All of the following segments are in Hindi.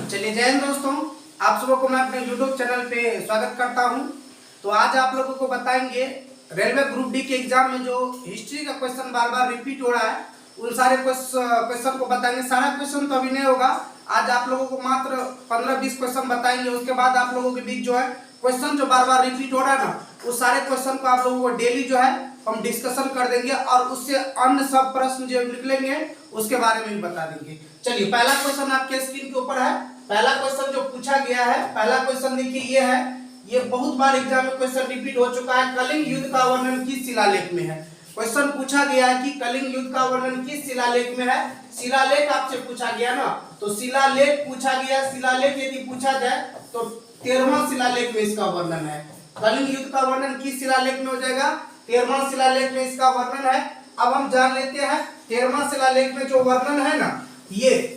चलिए जय हिंद दोस्तों, आप सबों को मैं अपने YouTube चैनल पे स्वागत करता हूं। तो आज आप लोगों को बताएंगे रेलवे ग्रुप डी के एग्जाम में जो हिस्ट्री का क्वेश्चन बार बार रिपीट हो रहा है उन सारे क्वेश्चन को बताएंगे। सारा क्वेश्चन तो अभी नहीं होगा, आज आप लोगों को मात्र 15-20 क्वेश्चन बताएंगे। उसके बाद आप लोगों के बीच जो है क्वेश्चन जो बार बार रिपीट हो रहा है ना, उस सारे क्वेश्चन को आप लोगों को डेली जो है हम डिस्कशन कर देंगे और उससे अन्य सब प्रश्न जो निकलेंगे उसके बारे में भी बता देंगे। चलिए पहला क्वेश्चन आपके स्क्रीन के ऊपर है। पहला क्वेश्चन जो पूछा गया है, पहला क्वेश्चन देखिए ये है, ये बहुत बार एग्जाम में क्वेश्चन रिपीट हो चुका है। कलिंग युद्ध का वर्णन किस शिलालेख में है? क्वेश्चन पूछा गया है कि कलिंग युद्ध का वर्णन किस शिलालेख में है। शिलालेख आपसे पूछा गया ना, तो शिलालेख पूछा गया। शिलालेख यदि पूछा जाए तो 13वां शिलालेख में इसका वर्णन है। कलिंग युद्ध का वर्णन किस शिलालेख में हो जाएगा? 13वां शिलालेख में इसका वर्णन है। अब हम जान लेते हैं 13वां शिलालेख में जो वर्णन है ना, ये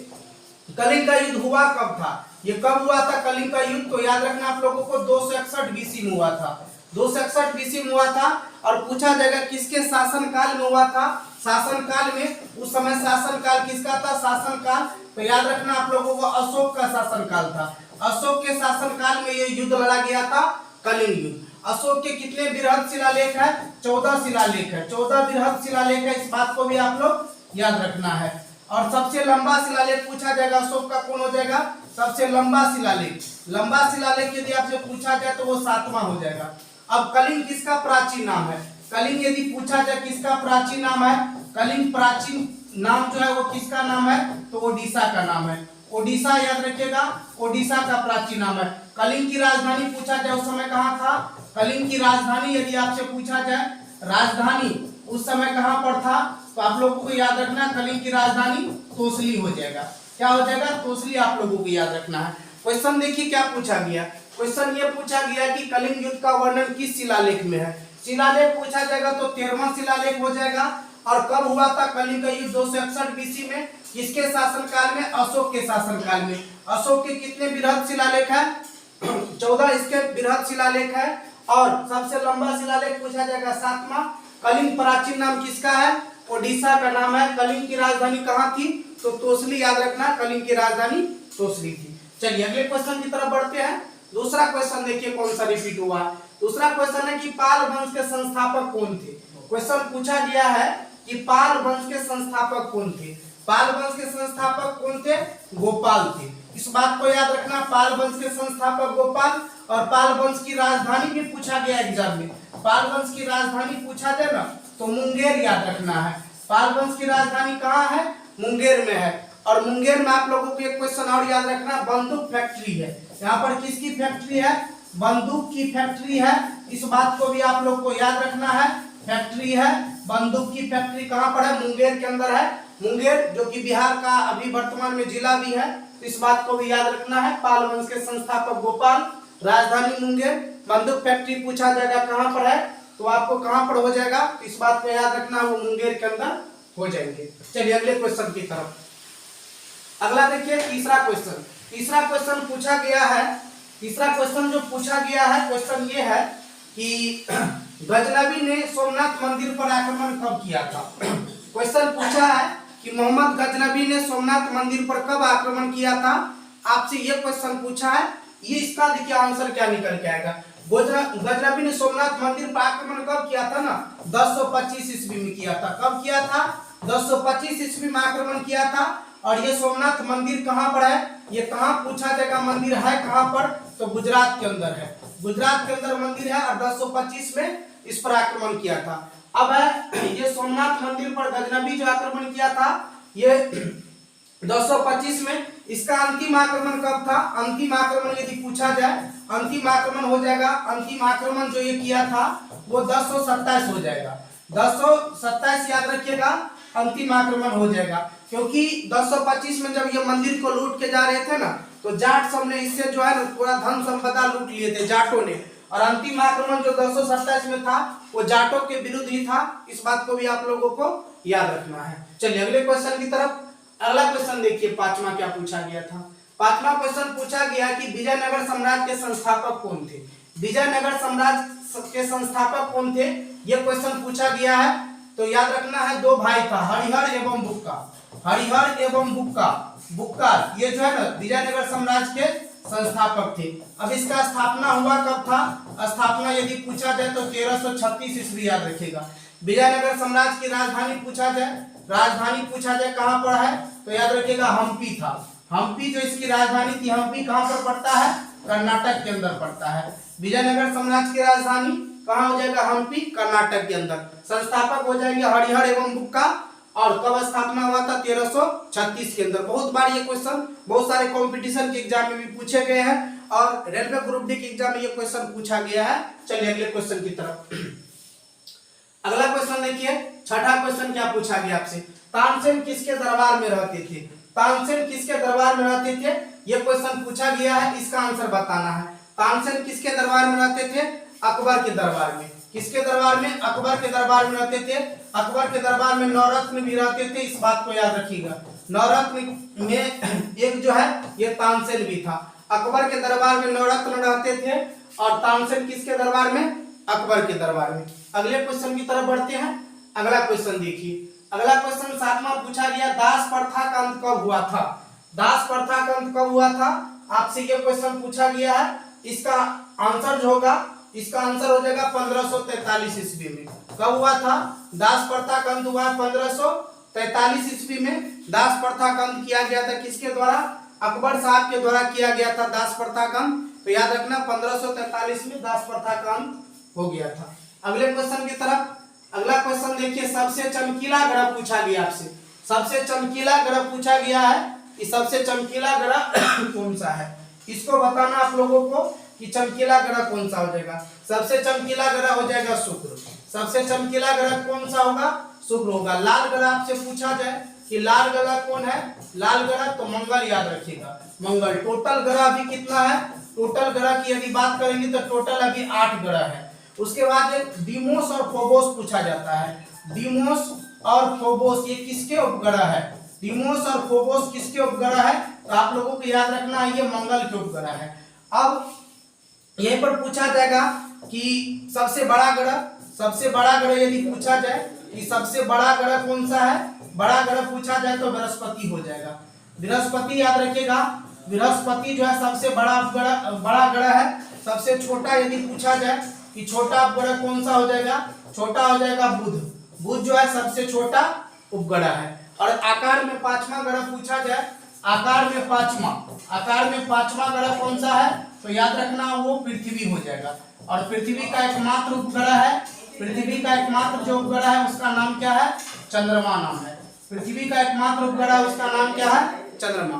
कलिंग का युद्ध हुआ कब था, ये कब हुआ था कलिंग का युद्ध? तो याद रखना आप लोगों को 261 बीसी में हुआ था। 261 बीसी में हुआ था और पूछा जाएगा किसके शासनकाल में हुआ था। शासनकाल में उस समय शासनकाल किसका था? शासनकाल तो याद रखना आप लोगों को अशोक का शासनकाल था। अशोक के शासनकाल में ये युद्ध लड़ा गया था, कलिंग युद्ध। अशोक के कितने बृहद शिलालेख है? 14 शिलालेख है। 14 बृहद शिलालेख है, इस बात को भी आप लोग याद रखना है। और सबसे लंबा शिलालेख पूछा जाएगा अशोक का, कौन हो जाएगा? सबसे लंबा शिलालेख। लंबा शिलालेख यदि आपसे पूछा जाए तो वो 7वां हो जाएगा। अब कलिंग किसका प्राचीन नाम है? कलिंग यदि पूछा जाए किसका प्राचीन नाम है, कलिंग प्राचीन नाम जो है वो किसका नाम है? तो ओडिशा का नाम है। ओडिशा याद रखिएगा, ओडिशा का प्राचीन नाम है। कलिंग की राजधानी पूछा जाए उस समय कहाँ था? कलिंग की राजधानी यदि आपसे पूछा जाए राजधानी उस समय कहां पर था, तो आप लोगों को याद रखना कलिंग की राजधानी तोसली हो जाएगा। क्या हो जाएगा? तोसली आप लोगों को याद रखना है। क्वेश्चन देखिए क्या पूछा गया। क्वेश्चन ये पूछा गया कि कलिंग युद्ध का वर्णन किस शिलालेख में है। शिलालेख पूछा जाएगा तो 13वां शिलालेख हो जाएगा। और कब हुआ था कलिंग का युद्ध? 261 बीसी में। किसके शासनकाल में? अशोक के शासनकाल में। अशोक के कितने बृहद शिलालेख है? 14 इसके बृहद शिलालेख है। और सबसे लंबा शिलालेख पूछा जाएगा 7वां। कलिंग प्राचीन नाम किसका है? ओडिशा का नाम है। कलिंग की राजधानी कहाँ थी? तो तोसली याद रखना, कलिंग की राजधानी तोसली थी। चलिए अगले क्वेश्चन की तरफ बढ़ते हैं। दूसरा क्वेश्चन देखिए कौन सा रिपीट हुआ। दूसरा क्वेश्चन है कि पाल वंश के संस्थापक कौन थे। क्वेश्चन पूछा गया है कि पाल वंश के संस्थापक कौन थे। पाल वंश के संस्थापक कौन थे? गोपाल थे। इस बात को याद रखना, पाल वंश के संस्थापक गोपाल। और पाल वंश की राजधानी भी पूछा गया एग्जाम में। पाल वंश की राजधानी पूछा जाए ना तो मुंगेर याद रखना है। पाल वंश की राजधानी कहाँ है? मुंगेर में है। और मुंगेर में आप लोगों को एक क्वेश्चन और याद रखना, बंदूक फैक्ट्री है। यहाँ पर किसकी फैक्ट्री है? बंदूक की फैक्ट्री है। इस बात को भी आप लोग को याद रखना है, फैक्ट्री है। बंदूक की फैक्ट्री कहाँ पर है? मुंगेर के अंदर है। मुंगेर जो कि बिहार का अभी वर्तमान में जिला भी है, इस बात को भी याद रखना है। पाल वंश के संस्थापक गोपाल, राजधानी मुंगेर। बंदूक फैक्ट्री पूछा जाएगा कहाँ पर है, तो आपको कहां पर हो जाएगा, इस बात को याद रखना, वो मुंगेर के अंदर हो जाएंगे। चलिए अगले क्वेश्चन की तरफ। अगला देखिए तीसरा क्वेश्चन। तीसरा क्वेश्चन पूछा गया है। तीसरा क्वेश्चन जो पूछा गया है, क्वेश्चन ये है कि गजनबी ने सोमनाथ मंदिर पर आक्रमण कब किया था। क्वेश्चन पूछा है कि मोहम्मद गजनबी ने सोमनाथ मंदिर पर कब आक्रमण किया था। आपसे ये क्वेश्चन पूछा है, ये इसका देखिए आंसर क्या निकल के आएगा। गजनबी ने सोमनाथ मंदिर पर आक्रमण कब किया था ना? 1025 ईस्वी में किया था। कब किया था? 1025 ईस्वी में आक्रमण किया था। और ये सोमनाथ मंदिर कहाँ पर है? ये कहाँ पूछा जाएगा मंदिर है कहाँ पर? तो गुजरात के अंदर है। गुजरात के अंदर मंदिर है और 1025 में इस पर आक्रमण किया था। अब है ये सोमनाथ मंदिर पर गजनबी जो आक्रमण किया था ये 225 में। इसका अंतिम आक्रमण कब था? अंतिम आक्रमण यदि पूछा जाए, अंतिम आक्रमण हो जाएगा, अंतिम आक्रमण जो ये किया था वो 1027 हो जाएगा। 1027 याद रखिएगा, अंतिम आक्रमण हो जाएगा। क्योंकि 1025 में जब ये मंदिर को लूट के जा रहे थे ना, तो जाट सब ने इससे जो है ना पूरा धन संपदा लूट लिए थे जाटों ने। और अंतिम आक्रमण जो 1027 में था वो जाटों के विरुद्ध ही था। इस बात को भी आप लोगों को याद रखना है। चलिए अगले क्वेश्चन की तरफ। अगला क्वेश्चन देखिए, पांचवा क्या पूछा गया था। पांचवा क्वेश्चन पूछा गया कि विजयनगर साम्राज्य के संस्थापक कौन थे। विजयनगर साम्राज्य के संस्थापक कौन थे, यह क्वेश्चन पूछा गया है। तो याद रखना है, दो भाई था, हरिहर एवं बुक्का। हरिहर एवं बुक्का बुक्कार, ये जो है ना विजयनगर साम्राज्य के संस्थापक थे। अब इसका स्थापना हुआ कब था? स्थापना यदि पूछा जाए तो 1336 ईस्वी याद रखिएगा। विजयनगर साम्राज्य की राजधानी पूछा जाए कहां पर है तो याद रखिएगा हम्पी था। हम्पी जो इसकी राजधानी थी, हम्पी कहां पर पड़ता है? कर्नाटक के अंदर पड़ता है। विजयनगर साम्राज्य की राजधानी कहां हो जाएगा? हम्पी, कर्नाटक के अंदर। संस्थापक हो जाएंगे हरिहर एवं बुक्का। और कब स्थापना हुआ था? 1336 के अंदर। बहुत बार ये क्वेश्चन बहुत सारे कंपटीशन के एग्जाम में भी पूछे गए हैं और रेलवे ग्रुप डी के एग्जाम में ये क्वेश्चन पूछा गया है। चलिए अगले क्वेश्चन की तरफ। अगला क्वेश्चन देखिए, छठा क्वेश्चन क्या पूछा गया आपसे? तानसेन किसके दरबार में रहते थे? तानसेन किसके दरबार में रहते थे? ये क्वेश्चन पूछा गया है, इसका आंसर बताना है। तानसेन किसके दरबार में रहते थे? अकबर के दरबार में। किसके दरबार में? अकबर के दरबार में रहते थे। अकबर के दरबार में नवरत्न भी रहते थे, इस बात को याद रखिएगा। नवरत्न में एक जो है ये तानसेन भी था। अकबर के दरबार में नवरत्न रहते थे और तानसेन किसके दरबार में? अकबर के दरबार में। अगले क्वेश्चन की तरफ बढ़ते हैं। अगला क्वेश्चन देखिए, अगला क्वेश्चन 7वां पूछा गया, दास प्रथा का अंत कब हुआ था? दास प्रथा का अंत कब हुआ था? आपसे ये क्वेश्चन पूछा गया है। इसका आंसर जो होगा, इसका आंसर हो जाएगा 1543 ईस्वी में। कब हुआ था? दास प्रथा का अंत हुआ 1543 ईस्वी में। दास प्रथा का अंत किया गया था किसके द्वारा? अकबर साहब के द्वारा किया गया था दास प्रथा का अंत। तो याद रखना 1543 में दास प्रथा का अंत हो गया था। अगले क्वेश्चन की तरफ। अगला क्वेश्चन देखिए, सबसे चमकीला ग्रह पूछा गया आपसे। सबसे चमकीला ग्रह पूछा गया है कि सबसे चमकीला ग्रह कौन सा है? इसको बताना आप लोगों को कि चमकीला ग्रह कौन सा हो जाएगा। सबसे चमकीला ग्रह हो जाएगा शुक्र। सबसे चमकीला ग्रह कौन सा होगा? शुक्र होगा। लाल ग्रह आपसे पूछा जाए कि लाल ग्रह कौन है? लाल ग्रह तो मंगल याद रखिएगा, मंगल। टोटल ग्रह अभी कितना है? टोटल ग्रह की यदि बात करेंगे तो टोटल अभी 8 ग्रह है। उसके बाद डीमोस और फोबोस पूछा जाता है। डीमोस और फोबोस ये किसके उपग्रह है? डीमोस और फोबोस किसके उपग्रह है? तो आप लोगों को याद रखना है ये मंगल के उपग्रह है। अब यहीं पर पूछा जाएगा कि सबसे बड़ा ग्रह यदि पूछा जाए कि सबसे बड़ा ग्रह कौन सा है? बड़ा ग्रह पूछा जाए तो बृहस्पति हो जाएगा। बृहस्पति याद रखिएगा, बृहस्पति जो है सबसे बड़ा ग्रह है। सबसे छोटा यदि पूछा जाए कि छोटा उपग्रह कौन सा हो जाएगा? छोटा हो जाएगा बुध। बुध जो है सबसे छोटा उपग्रह है। और आकार में 5वां ग्रह पूछा जाए, आकार में पांचवा ग्रह कौन सा है? तो याद रखना वो पृथ्वी हो जाएगा। और पृथ्वी का एकमात्र उपग्रह है, पृथ्वी का एकमात्र जो उपग्रह है उसका नाम क्या है? चंद्रमा नाम है। पृथ्वी का एकमात्र उपग्रह उसका नाम क्या है? चंद्रमा।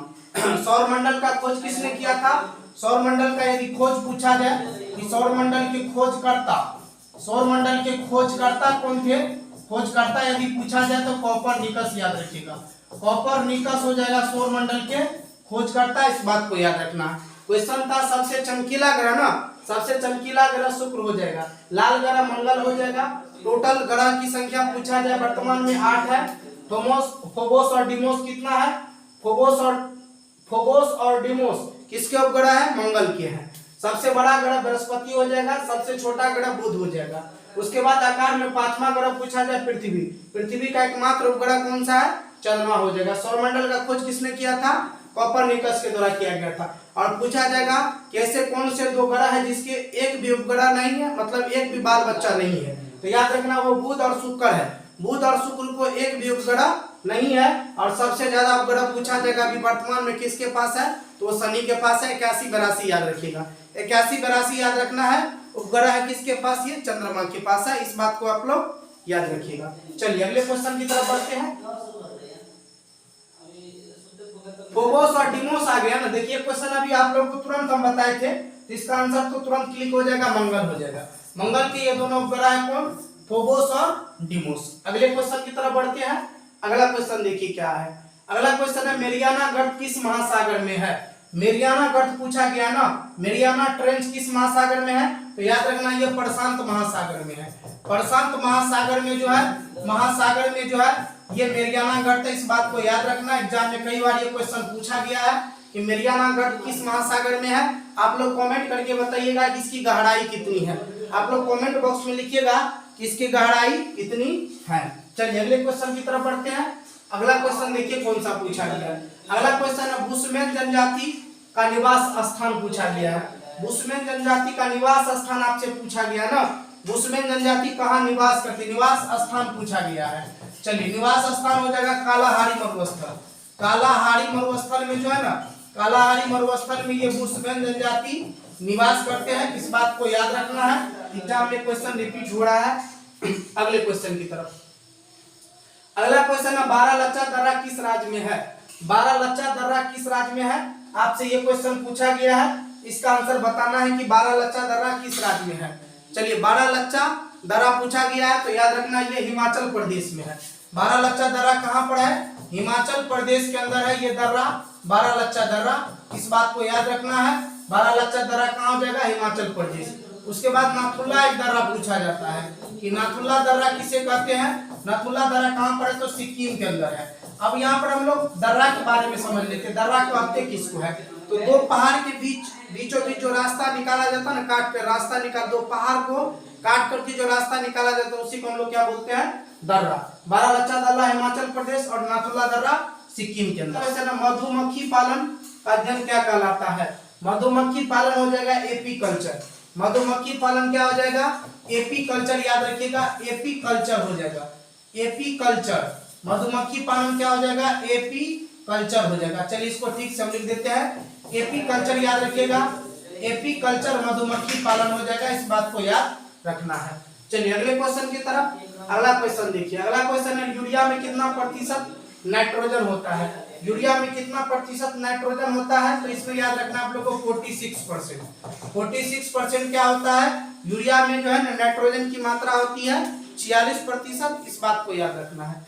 सौर मंडल का खोज किसने किया था? सौर मंडल का यदि खोज पूछा जाए कि सौर मंडल के खोजकर्ता कौन थे? खोजकर्ता यदि पूछा जाए तो कोपरनिकस याद रखिएगा। कोपरनिकस हो जाएगा सौर मंडल के खोजकर्ता, इस बात को याद रखना। क्वेश्चन था सबसे चमकीला ग्रह ना, सबसे चमकीला ग्रह शुक्र हो जाएगा, लाल ग्रह मंगल हो जाएगा। टोटल ग्रह की संख्या पूछा जाए वर्तमान में 8 है। फोबोस और डिमोस कितना है? फोबोस और डिमोस किसके उपग्रह है? मंगल के हैं। सबसे बड़ा ग्रह बृहस्पति हो जाएगा, सबसे छोटा ग्रह बुध हो जाएगा। उसके बाद आकार में 5वां ग्रह पूछा जाए पृथ्वी का एकमात्र उपग्रह कौन सा है? चंद्रमा हो जाएगा। सौरमंडल का खोज किसने किया था? कोपरनिकस के द्वारा किया गया था। और पूछा जाएगा कि ऐसे कौन से 2 ग्रह है जिसके एक भी उपग्रह नहीं है, मतलब एक भी बाल बच्चा नहीं है? तो याद रखना वो बुध और शुक्र है। बुध और शुक्र को एक भी उपग्रह नहीं है। और सबसे ज्यादा उपग्रह पूछा जाएगा अभी वर्तमान में किसके पास है? तो वो शनि के पास है, 81-82 याद रखिएगा। 81-82 याद रखना है। उपग्रह है किसके पास? ये चंद्रमा के पास है, इस बात को आप लोग याद रखिएगा। चलिए अगले क्वेश्चन की तरफ बढ़ते हैं। फोबोस और डिमोस आ गया ना। देखिए क्वेश्चन अभी आप लोग को तुरंत हम बताए थे, तो इसका आंसर तो तुरंत क्लिक हो जाएगा, मंगल हो जाएगा। मंगल के ये दोनों उपग्रह है कौन? फोबोस और डिमोस। अगले क्वेश्चन की तरफ बढ़ते हैं। अगला क्वेश्चन देखिए क्या है। अगला क्वेश्चन है मेरियाना गर्त किस महासागर में है? मेरियाना गर्त पूछा गया ना, मेरियाना ट्रेंच किस महासागर में है? तो याद रखना ये प्रशांत महासागर में है। प्रशांत महासागर में जो है ये मेरियाना गर्त है, इस बात को याद रखना। एग्जाम में कई बार ये क्वेश्चन पूछा गया है कि मेरियाना गर्त किस महासागर में है। आप लोग कमेंट करके बताइएगा कि इसकी गहराई कितनी है। आप लोग कमेंट बॉक्स में लिखिएगा कि इसकी गहराई कितनी है। चलिए अगले क्वेश्चन की तरफ बढ़ते हैं। अगला क्वेश्चन देखिए कौन सा पूछा गया है। अगला क्वेश्चन है बुशमैन जनजाति का निवास स्थान पूछा गया है। बुशमैन जनजाति का निवास स्थान आपसे पूछा गया ना। बुशमैन जनजाति कहाँ निवास करती, निवास स्थान पूछा गया है। चलिए निवास स्थान हो जाएगा कालाहारी मरुस्थल। कालाहारी मरुस्थल में जो है ना, कालाहारी मरुस्थल में ये बुशमैन जनजाति निवास करते हैं। इस बात को याद रखना है, एग्जाम में क्वेश्चन रिपीट हो रहा है। अगले क्वेश्चन की तरफ। अगला क्वेश्चन है बारह लच्चा दर्रा किस राज्य में है। बारह लच्चा दर्रा किस राज्य में है, आपसे ये क्वेश्चन पूछा गया है। इसका आंसर बताना है कि बारह लच्चा दर्रा किस राज्य में है। चलिए बारह लच्चा दर्रा पूछा गया है तो याद रखना ये हिमाचल प्रदेश में है। बारह लच्चा दर्रा कहाँ पर है, हिमाचल प्रदेश के अंदर है ये दर्रा, बारह लच्चा दर्रा। इस बात को याद रखना है, बारह लच्चा दर्रा कहाँ हो जाएगा, हिमाचल प्रदेश। उसके बाद नाथुल्ला एक दर्रा पूछा जाता है कि नाथुल्ला दर्रा किसे कहते हैं। नाथुल्ला दर्रा कहाँ पर है, तो सिक्किम के अंदर है। अब यहाँ पर हम लोग दर्रा के बारे में समझ लेते हैं। दर्रा कहते किसको है, तो दो पहाड़ के बीचों बीच जो रास्ता निकाला जाता है ना, काट कर रास्ता निकाल, दो पहाड़ को काट करके जो रास्ता निकाला जाता है उसी को हम लोग क्या बोलते हैं, दर्रा। बारह लच्चा दर्रा हिमाचल प्रदेश और नाथुल्ला दर्रा सिक्किम के अंदर। वैसे ना मधुमक्खी पालन का अध्ययन क्या कहलाता है, मधुमक्खी पालन हो जाएगा एपी कल्चर। मधुमक्खी पालन क्या हो जाएगा, एपी कल्चर। याद रखिएगा एपी कल्चर हो जाएगा, एपी कल्चर। मधुमक्खी पालन क्या हो जाएगा, एपी कल्चर हो जाएगा। चलिए इसको ठीक से हम लिख देते हैं, एपी कल्चर याद रखिएगा, एपी कल्चर मधुमक्खी पालन हो जाएगा। इस बात को याद रखना है। चलिए अगले क्वेश्चन की तरफ। अगला क्वेश्चन देखिए। अगला क्वेश्चन है यूरिया में कितना प्रतिशत नाइट्रोजन होता है। यूरिया में कितना प्रतिशत नाइट्रोजन होता है, तो इसमें याद रखना आप लोगों को 46%। 46% क्या होता है, यूरिया में जो है ना नाइट्रोजन की मात्रा होती है 46%। इस बात को याद रखना है।